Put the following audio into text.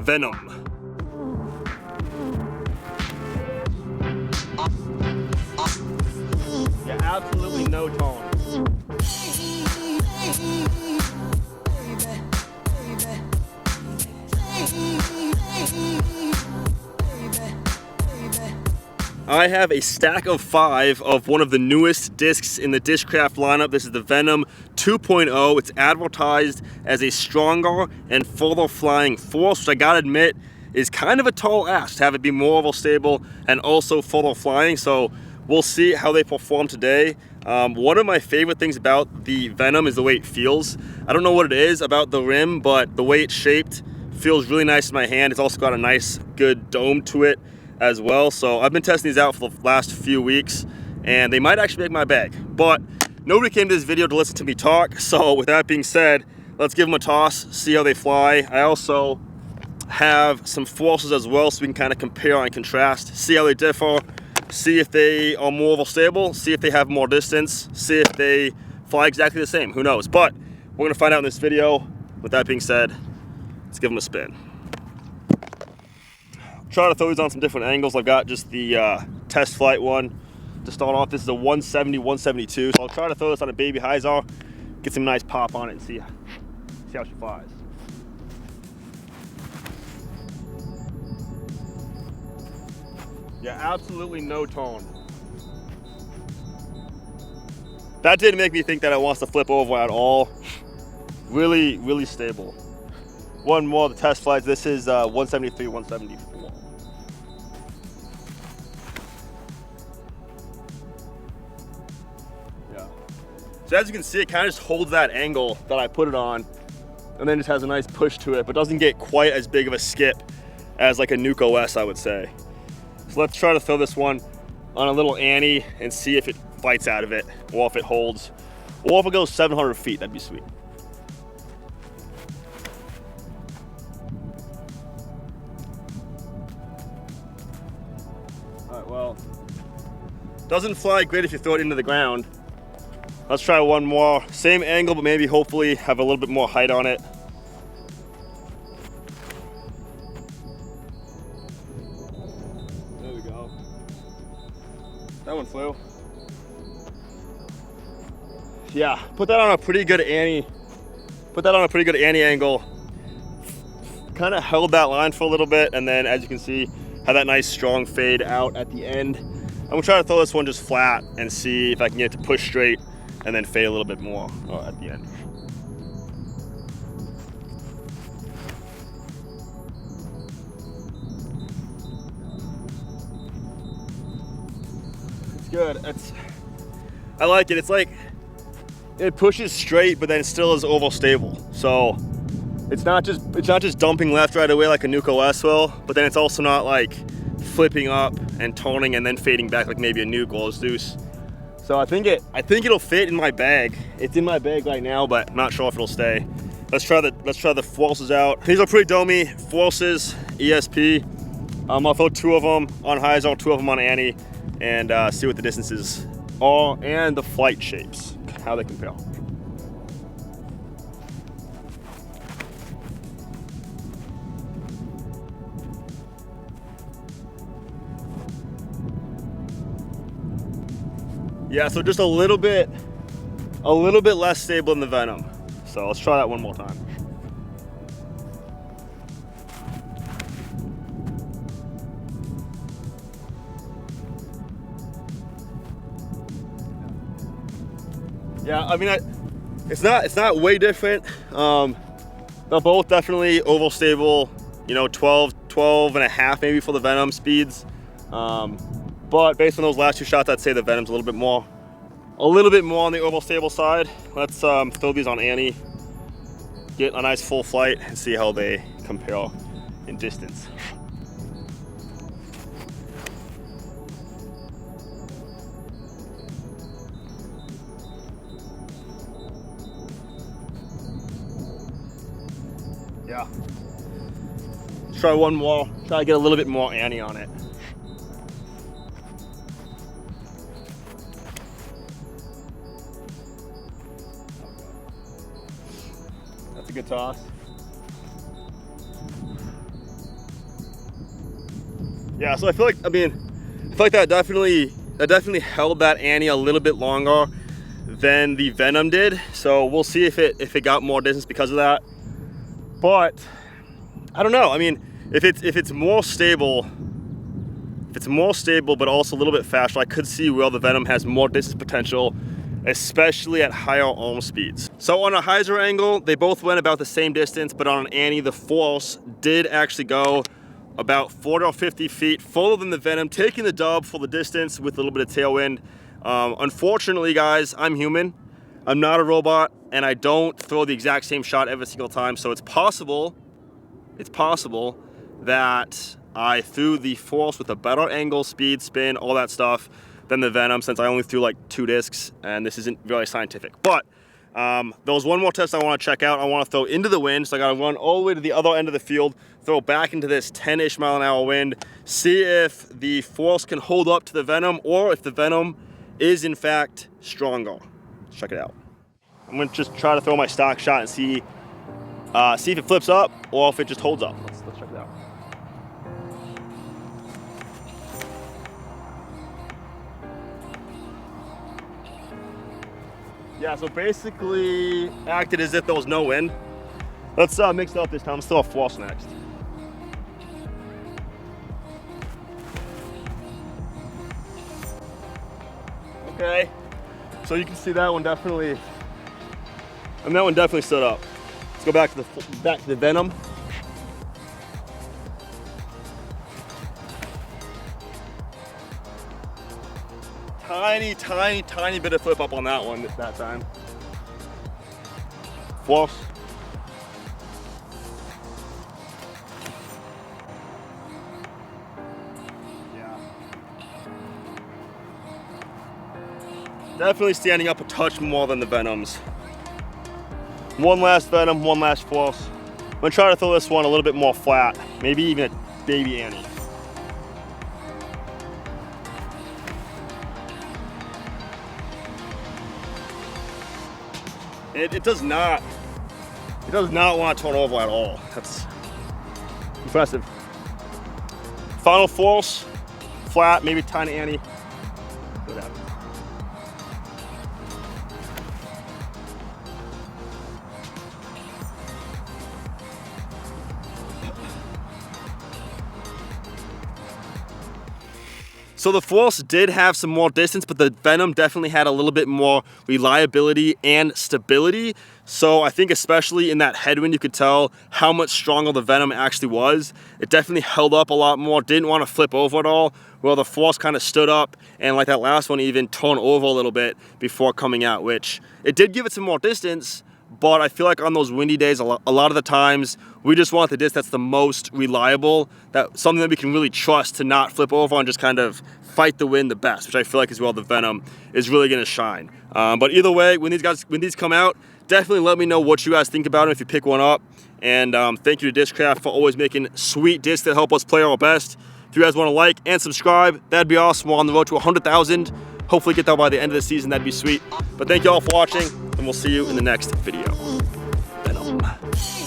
Venom. Yeah, absolutely no tone. I have a stack of 5 of one of the newest discs in the Discraft lineup. This is the VENOM 2.0. It's advertised as a stronger and further flying force, which I gotta admit is kind of a tall ask to have it be more oval stable and also further flying. So we'll see how they perform today. One of my favorite things about the VENOM is the way it feels. I don't know what it is about the rim, but the way it's shaped feels really nice in my hand. It's also got a nice, good dome to it as well. So I've been testing these out for the last few weeks and they might actually make my bag, but nobody came to this video to listen to me talk. So with that being said, let's give them a toss, see how they fly. I also have some forces as well, so we can kind of compare and contrast, see how they differ, see if they are more oval stable, see if they have more distance, see if they fly exactly the same, who knows. But we're gonna find out in this video. With that being said, let's give them a spin. Try to throw these on some different angles. I've got just the test flight one to start off. This is a 170, 172. So I'll try to throw this on a baby hyzer, get some nice pop on it and see how she flies. Yeah, absolutely no tone. That didn't make me think that it wants to flip over at all. Really, really stable. One more of the test flights. This is 173, 174. Yeah. So as you can see, it kind of just holds that angle that I put it on, and then just has a nice push to it, but doesn't get quite as big of a skip as like a Nuke OS, I would say. So let's try to throw this one on a little Annie and see if it bites out of it, or if it holds, or if it goes 700 feet, that'd be sweet. Well, doesn't fly great if you throw it into the ground. Let's try one more. Same angle, but maybe hopefully have a little bit more height on it. There we go. That one flew. Yeah, put that on a pretty good Annie. Put that on a pretty good Annie angle. Kind of held that line for a little bit, and then as you can see, have that nice strong fade out at the end. I'm gonna try to throw this one just flat and see if I can get it to push straight and then fade a little bit more at the end. It's good. I like it. It's like it pushes straight, but then it still is oval stable. So it's not just dumping left right away like a Nuke OS will, but then it's also not like flipping up and toning and then fading back like maybe a Nuke or a Zeus. So I think it'll fit in my bag. It's in my bag right now, but I'm not sure if it'll stay. Let's try the forces out. These are pretty domey forces, ESP. I'll throw 2 of them on hyzer, 2 of them on Annie, and see what the distances are and the flight shapes, how they compare. Yeah, so just a little bit less stable than the VENOM. So let's try that one more time. Yeah, I mean, it's not way different. They're both definitely oval stable, you know, 12 and a half maybe for the VENOM speeds. But based on those last 2 shots, I'd say the VENOM's a little bit more on the oval stable side. Let's throw these on Annie, get a nice full flight, and see how they compare in distance. Yeah. Let's try one more. Try to get a little bit more Annie on it. That's a good toss. Yeah, so I feel like, I feel like that definitely held that Annie a little bit longer than the Venom did. So we'll see if it got more distance because of that. But I don't know. I mean, if it's more stable, but also a little bit faster, I could see where the Venom has more distance potential, especially at higher arm speeds. So on a hyzer angle, they both went about the same distance, but on an Annie, the Force did actually go about 40 or 50 feet further than the Venom, taking the dub for the distance with a little bit of tailwind. Unfortunately, guys, I'm human. I'm not a robot, and I don't throw the exact same shot every single time, so it's possible that I threw the Force with a better angle, speed, spin, all that stuff than the Venom, since I only threw like 2 discs, and this isn't very scientific. But there was one more test I want to check out. I want to throw into the wind, so I got to run all the way to the other end of the field, throw back into this 10-ish mile-an-hour wind, see if the Force can hold up to the Venom, or if the Venom is in fact stronger. Let's check it out. I'm gonna just try to throw my stock shot and see if it flips up or if it just holds up. Let's check it out. Yeah, so basically acted as if there was no wind. Let's mix it up this time. Let's throw a Force next. Okay, so you can see that one definitely, and that one definitely stood up. Let's go back to the Venom. Tiny bit of flip up on that one that time. Force. Yeah. Definitely standing up a touch more than the Venoms. One last Venom, one last Force. I'm gonna try to throw this one a little bit more flat, maybe even a baby Annie. It does not want to turn over at all. That's impressive. Final Force, flat, maybe tiny Annie. Go down. So the Force did have some more distance, but the Venom definitely had a little bit more reliability and stability. So I think especially in that headwind, you could tell how much stronger the Venom actually was. It definitely held up a lot more, didn't want to flip over at all, while the Force kind of stood up and like that last one even turned over a little bit before coming out, which it did give it some more distance. But I feel like on those windy days, a lot of the times, we just want the disc that's the most reliable, something that we can really trust to not flip over and just kind of fight the wind the best, which I feel like is where the Venom is really going to shine. But either way, when these come out, definitely let me know what you guys think about them if you pick one up. And thank you to Discraft for always making sweet discs that help us play our best. If you guys want to like and subscribe, that'd be awesome. We're on the road to 100,000. Hopefully get that by the end of the season. That'd be sweet. But thank you all for watching, and we'll see you in the next video. VENOM.